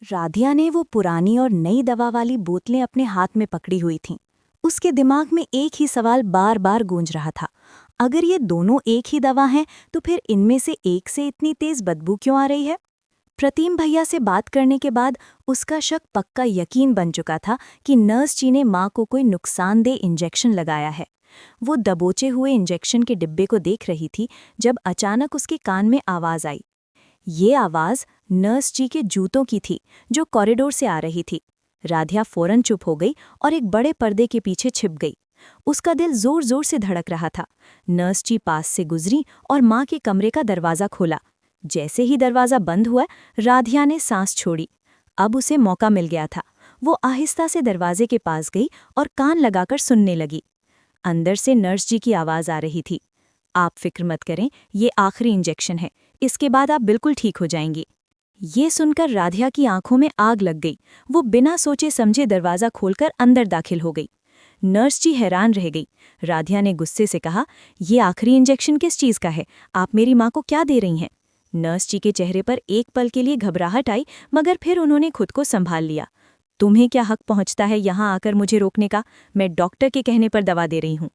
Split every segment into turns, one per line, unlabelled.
राधिया ने वो पुरानी और नई दवा वाली बोतलें अपने हाथ में पकड़ी हुई थीं। उसके दिमाग में एक ही सवाल बार बार गूंज रहा था। अगर ये दोनों एक ही दवा हैं तो फिर इनमें से एक से इतनी तेज बदबू क्यों आ रही है? प्रतीम भैया से बात करने के बाद उसका शक पक्का यकीन बन चुका था कि नर्स जी ने माँ को कोई नुकसानदेह इंजेक्शन लगाया है। वो दबोचे हुए इंजेक्शन के डिब्बे को देख रही थी जब अचानक उसके कान में आवाज आई। ये आवाज नर्स जी के जूतों की थी जो कॉरिडोर से आ रही थी। राधिया फौरन चुप हो गई और एक बड़े पर्दे के पीछे छिप गई। उसका दिल जोर जोर से धड़क रहा था। नर्स जी पास से गुजरी और माँ के कमरे का दरवाज़ा खोला। जैसे ही दरवाज़ा बंद हुआ, राधिया ने सांस छोड़ी। अब उसे मौका मिल गया था। वो आहिस्ता से दरवाजे के पास गई और कान लगाकर सुनने लगी। अंदर से नर्स जी की आवाज़ आ रही थी। आप फिक्र मत करें, ये आखिरी इंजेक्शन है, इसके बाद आप बिल्कुल ठीक हो जाएंगी। ये सुनकर राधिया की आंखों में आग लग गई। वो बिना सोचे समझे दरवाज़ा खोलकर अंदर दाखिल हो गई। नर्स जी हैरान रह गई। राधिया ने गुस्से से कहा, ये आखिरी इंजेक्शन किस चीज़ का है? आप मेरी माँ को क्या दे रही हैं? नर्स जी के चेहरे पर एक पल के लिए घबराहट आई, मगर फिर उन्होंने खुद को संभाल लिया। तुम्हें क्या हक पहुँचता है यहाँ आकर मुझे रोकने का? मैं डॉक्टर के कहने पर दवा दे रही हूँ।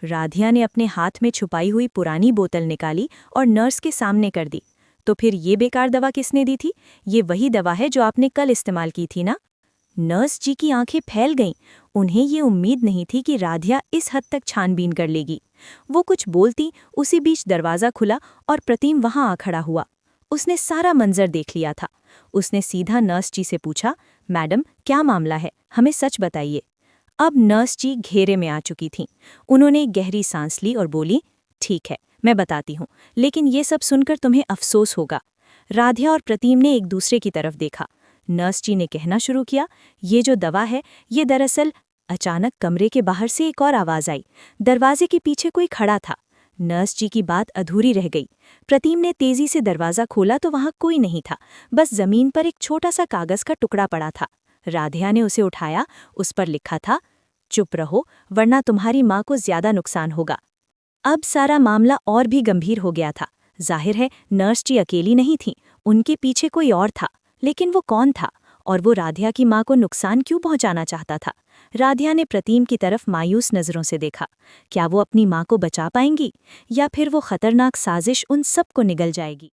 राधिया ने अपने हाथ में छुपाई हुई पुरानी बोतल निकाली और नर्स के सामने कर दी। तो फिर ये बेकार दवा किसने दी थी? ये वही दवा है जो आपने कल इस्तेमाल की थी ना? नर्स जी की आंखें फैल गईं। उन्हें ये उम्मीद नहीं थी कि राधिया इस हद तक छानबीन कर लेगी। वो कुछ बोलती, उसी बीच दरवाज़ा खुला और प्रतीम वहां आ खड़ा हुआ। उसने सारा मंजर देख लिया था। उसने सीधा नर्स जी से पूछा, मैडम क्या मामला है, हमें सच बताइए। अब नर्स जी घेरे में आ चुकी थीं। उन्होंने एक गहरी सांस ली और बोली, ठीक है, मैं बताती हूँ, लेकिन ये सब सुनकर तुम्हें अफसोस होगा। राधिया और प्रतीम ने एक दूसरे की तरफ देखा। नर्स जी ने कहना शुरू किया, ये जो दवा है, ये दरअसल। अचानक कमरे के बाहर से एक और आवाज़ आई। दरवाजे के पीछे कोई खड़ा था। नर्स जी की बात अधूरी रह गई। प्रतीम ने तेजी से दरवाज़ा खोला तो वहाँ कोई नहीं था, बस जमीन पर एक छोटा सा कागज़ का टुकड़ा पड़ा था। राधिया ने उसे उठाया। उस पर लिखा था, चुप रहो वरना तुम्हारी माँ को ज्यादा नुकसान होगा। अब सारा मामला और भी गंभीर हो गया था। जाहिर है नर्स जी अकेली नहीं थी, उनके पीछे कोई और था। लेकिन वो कौन था? और वो राधिया की माँ को नुकसान क्यों पहुंचाना चाहता था? राधिया ने प्रतीम की तरफ मायूस नज़रों से देखा। क्या वो अपनी माँ को बचा पाएंगी या फिर वो खतरनाक साजिश उन सबको निगल जाएगी?